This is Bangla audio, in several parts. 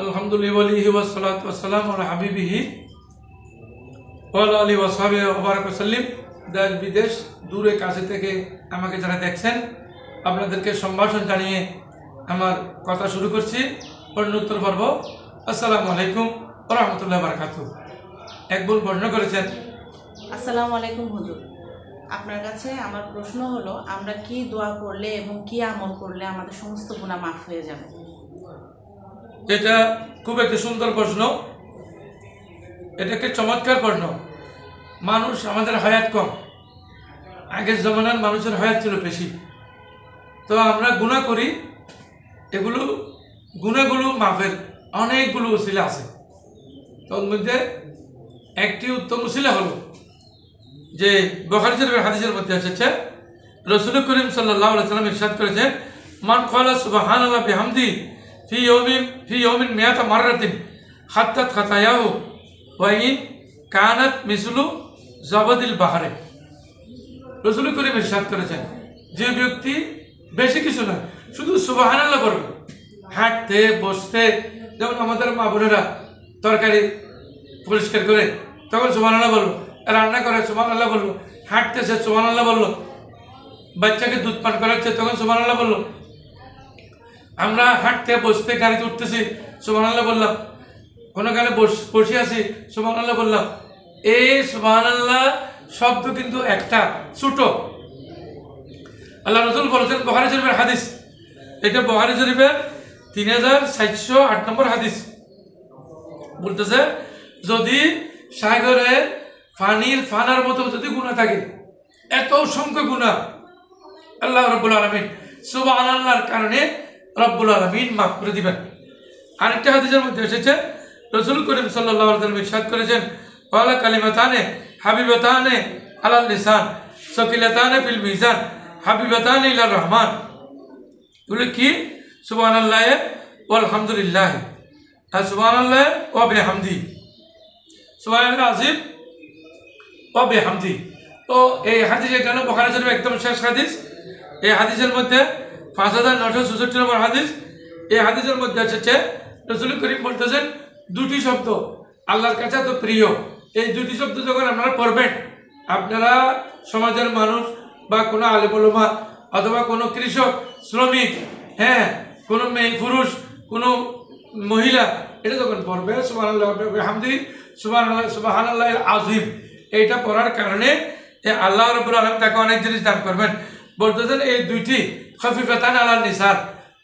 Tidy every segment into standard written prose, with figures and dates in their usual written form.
আলহামদুলিল্লাহি ওয়াসসালাতু ওয়াসসালামু আলা হাবিবিহি ওয়া আলা আলিহি ওয়া সাহবিহি ওয়া বারাকা সাল্লিম। দেশ বিদেশ দূরে কাছে থেকে আমাকে যারা দেখছেন, আপনাদেরকে সম্ভাষণ জানিয়ে আমার কথা শুরু করছি। প্রশ্নোত্তর পর্ব। আসসালামু আলাইকুম ওয়া রাহমাতুল্লাহি ওয়া বারাকাতুহু। এক বোন প্রশ্ন করেছেন। আসসালামু আলাইকুম হুজুর, আপনার কাছে আমার প্রশ্ন হলো, আমরা কি দোয়া করলে এবং কি আমল করলে আমাদের সমস্ত গুনাহ মাফ হয়ে যাবে? এটা খুব একটা সুন্দর প্রশ্ন, এটা একটা চমৎকার প্রশ্ন। মানুষ, আমাদের হায়াত কম, আগের জমানার মানুষের হায়াত ছিল বেশি, তো আমরা গুনাহ করি। এগুলো গুনাহগুলো মাফের অনেকগুলো উসিলা আছে। তোর মধ্যে একটি উত্তম উসিলা হলো যে বুখারী শরীফের হাদিসের মধ্যে এসেছে, রাসূল করিম সাল্লাল্লাহু আলাইহি ওয়াসাল্লাম ইরশাদ করেছেন, মান ক্বালা সুবহানাল্লাহি বিহামদি ফি ইয়াউমিন মিয়াতা মাররাতিন হাত্তাত খাতায়াহু ওয়া ইন কানাত মিসলু জাবাদিল বাহরে। রাসূল করিম ইরশাদ করেছেন, যে ব্যক্তি বেশি কিছু না, শুধু সুবহানাল্লাহ বলবে, হাঁটতে বসতে, যেমন আমাদের মা বোনেরা তরকারি পরিষ্কার করে তখন সুবহানাল্লাহ বললো, রান্না করে সুবহানাল্লাহ বললো, হাঁটতেছে সুবহানাল্লাহ বললো, বাচ্চাকে দুধ পান করাচ্ছে তখন সুবহানাল্লাহ বললো, আমরা হাঁটতে বসতে গাড়িতে উঠতেছি সুবহানাল্লাহ বললাম, কোনো গানে বসে আছি সুবহানাল্লাহ বললাম। এই সুবহানাল্লাহ শব্দ কিন্তু একটা ছোট। আল্লাহ রাসূল বলেছেন বুখারী শরীফের হাদিস, এটা বুখারী শরীফের 3708 নম্বর হাদিস, বলতেছে যদি সাগরে পানির ফানার মতো যদি গুনাহ থাকে, এত অসংখ্য গুনাহ, আল্লাহ রাব্বুল আলামিন সুবহানাল্লাহর কারণে রব্বুল আলামিন মাফ করে দিবেন। আরেকটা হাদিসের মধ্যে এসেছে, রাসূল করিম সাল্লাল্লাহু আলাইহি ওয়াসাল্লাম ইরশাদ করেছেন, ওয়ালা কালিমাতানে হাবিবাতানে আলাল লিসান সাকিলাতানে ফিল মিজান হাবিবাতানে ইলার রহমান। এগুলো কি? সুবহানাল্লাহ ওয়াল হামদুলিল্লাহ আর সুবহানাল্লাহ ওয়া বিহামদি, সুবহানাল্লাহ আযীম ওয়া বিহামদি। তো এই হাদিসে কেন বুখারী শরীফের একদম শেষ হাদিস, এই হাদিসের মধ্যে 5966 নম্বর হাদিস। এই হাদিসের মধ্যে এসেছে রাসূল করিম বলতেছেন, দুটি শব্দ আল্লাহর কাছে এত প্রিয়, এই দুটি শব্দ যখন আপনারা পড়বেন, আপনারা সমাজের মানুষ বা কোনো আলেম ওলামা অথবা কোনো কৃষক শ্রমিক, হ্যাঁ, কোনো মেয়ে পুরুষ, কোনো মহিলা, এটা যখন পড়বে সুবহানাল্লাহ বিহামদি সুবহানাল্লাহিল আযীম, এইটা পড়ার কারণে আল্লাহ রাব্বুল আলামিন তাকে অনেক জিনিস দান করবেন। বলতেছেন এই দুইটি খফিফাতান আলান নিসার,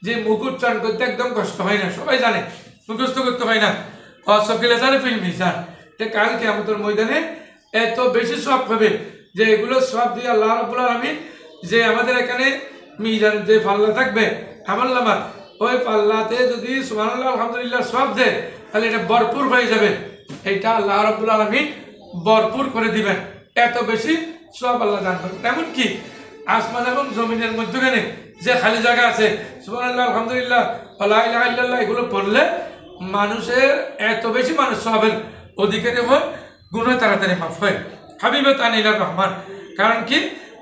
যে মুখ উচ্চারণ করতে একদম কষ্ট হয় না, সবাই জানে, মুখস্থ করতে হয় না। সাকিলাতান ফিল মিজান, কাল কিয়ামতের ময়দানে এত বেশি সওয়াব পাবে যে এগুলো সওয়াব দিয়ে আল্লাহ রাব্বুল আলামিন যে আমাদের এখানে মিজান যে পাল্লা থাকবে আমলনামার, ওই পাল্লাতে যদি সুবহানাল্লাহ আলহামদুলিল্লাহ সওয়াব দেয়, তাহলে এটা ভরপুর হয়ে যাবে। এটা আল্লাহ রাব্বুল আলামিন ভরপুর করে দিবেন, এত বেশি সওয়াব আল্লাহ দান করবেন। এমনকি আসমান এবং জমিনের মধ্যখানে যে খালি জায়গা আছে, সুবহানাল্লাহ আলহামদুলিল্লাহ লা ইলাহা ইল্লাল্লাহ, এগুলো পড়লে মানুষের এত বেশি মানুষ সওয়াবের অধিকারী হয়, গুনাহ তাড়াতাড়ি মাফ হয়। হাবিবাতান ইলার রহমান, কারণ কি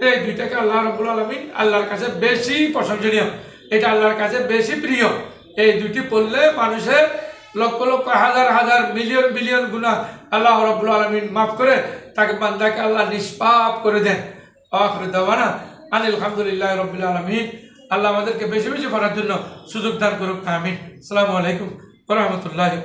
এই দুইটাকে আল্লাহ রাব্বুল আলামিন আল্লাহর কাছে বেশি প্রশংসনীয়, এটা আল্লাহর কাছে বেশি প্রিয়। এই দুটি পড়লে মানুষের লক্ষ লক্ষ হাজার হাজার মিলিয়ন বিলিয়ন গুনাহ আল্লাহ রাব্বুল আলামিন মাফ করে তাকে, বান্দাকে আল্লাহ নিষ্পাপ করে দেন। আখির দাওয়ানা আনিল হামদুলিল্লাহি রাব্বিল আলামিন। আল্লাহ আমাদেরকে বেশি বেশি পড়ার জন্য সুযোগ দান করুক, আমিন। আসসালামু আলাইকুম ওয়া রাহমাতুল্লাহি।